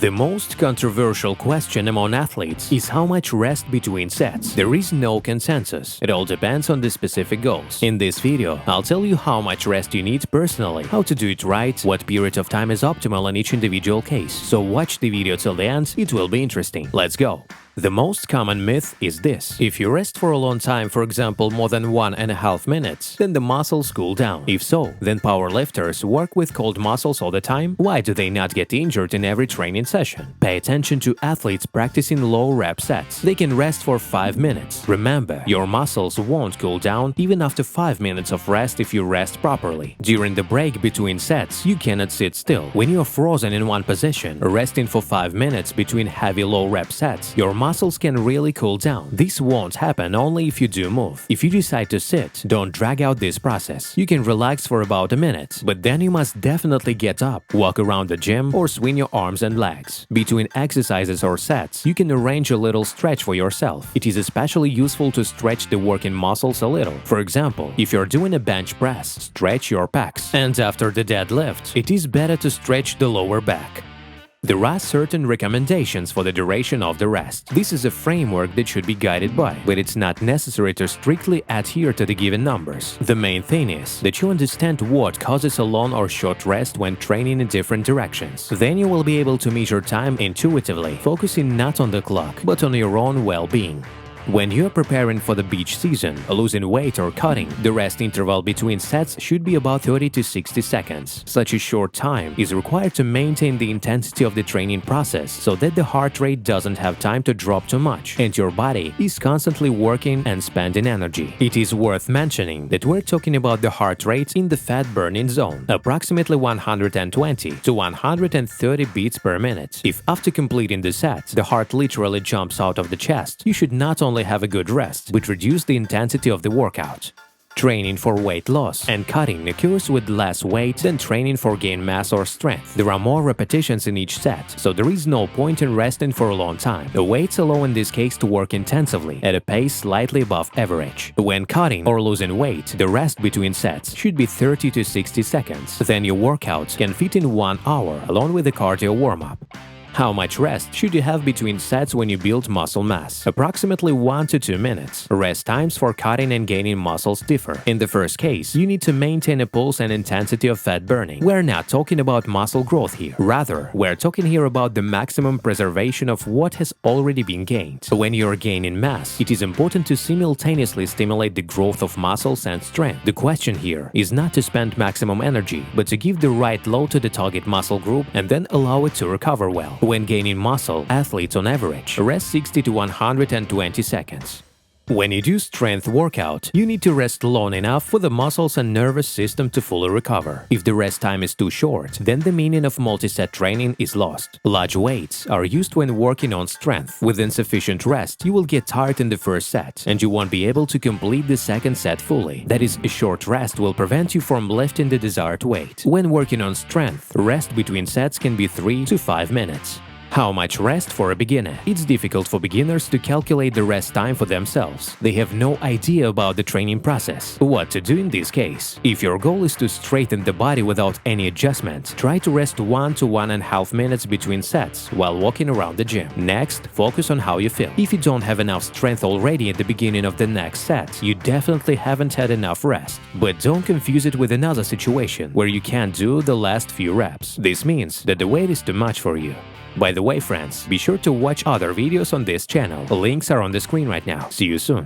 The most controversial question among athletes is how much rest between sets. There is no consensus. It all depends on the specific goals. In this video, I'll tell you how much rest you need personally, how to do it right, what period of time is optimal in each individual case. So watch the video till the end, it will be interesting. Let's go! The most common myth is this: if you rest for a long time, for example more than 1.5 minutes, then the muscles cool down. If so, then powerlifters work with cold muscles all the time. Why do they not get injured in every training session? Pay attention to athletes practicing low rep sets. They can rest for 5 minutes. Remember, your muscles won't cool down even after 5 minutes of rest if you rest properly. During the break between sets, you cannot sit still. When you're frozen in one position, resting for 5 minutes between heavy low rep sets, your muscles can really cool down. This won't happen only if you do move. If you decide to sit, don't drag out this process. You can relax for about a minute, but then you must definitely get up, walk around the gym, or swing your arms and legs. Between exercises or sets, you can arrange a little stretch for yourself. It is especially useful to stretch the working muscles a little. For example, if you're doing a bench press, stretch your pecs. And after the deadlift, it is better to stretch the lower back. There are certain recommendations for the duration of the rest. This is a framework that should be guided by, but it's not necessary to strictly adhere to the given numbers. The main thing is that you understand what causes a long or short rest when training in different directions. Then you will be able to measure time intuitively, focusing not on the clock, but on your own well-being. When you're preparing for the beach season, losing weight or cutting, the rest interval between sets should be about 30 to 60 seconds. Such a short time is required to maintain the intensity of the training process so that the heart rate doesn't have time to drop too much and your body is constantly working and spending energy. It is worth mentioning that we're talking about the heart rate in the fat-burning zone, approximately 120 to 130 beats per minute. If after completing the set, the heart literally jumps out of the chest, you should not only have a good rest, but reduce the intensity of the workout. Training for weight loss and cutting occurs with less weight than training for gain mass or strength. There are more repetitions in each set, so there is no point in resting for a long time. The weights allow in this case to work intensively at a pace slightly above average. When cutting or losing weight, the rest between sets should be 30 to 60 seconds. Then your workouts can fit in 1 hour along with the cardio warm-up. How much rest should you have between sets when you build muscle mass? Approximately 1 to 2 minutes. Rest times for cutting and gaining muscles differ. In the first case, you need to maintain a pulse and intensity of fat burning. We're not talking about muscle growth here. Rather, we're talking here about the maximum preservation of what has already been gained. When you're gaining mass, it is important to simultaneously stimulate the growth of muscles and strength. The question here is not to spend maximum energy, but to give the right load to the target muscle group and then allow it to recover well. When gaining muscle, athletes on average rest 60 to 120 seconds. When you do strength workout, you need to rest long enough for the muscles and nervous system to fully recover. If the rest time is too short, then the meaning of multi-set training is lost. Large weights are used when working on strength. With insufficient rest, you will get tired in the first set, and you won't be able to complete the second set fully. That is, a short rest will prevent you from lifting the desired weight. When working on strength, rest between sets can be 3 to 5 minutes. How much rest for a beginner? It's difficult for beginners to calculate the rest time for themselves. They have no idea about the training process. What to do in this case? If your goal is to straighten the body without any adjustment, try to rest 1 to 1.5 minutes between sets while walking around the gym. Next, focus on how you feel. If you don't have enough strength already at the beginning of the next set, you definitely haven't had enough rest. But don't confuse it with another situation where you can't do the last few reps. This means that the weight is too much for you. By the way, friends, be sure to watch other videos on this channel. Links are on the screen right now. See you soon!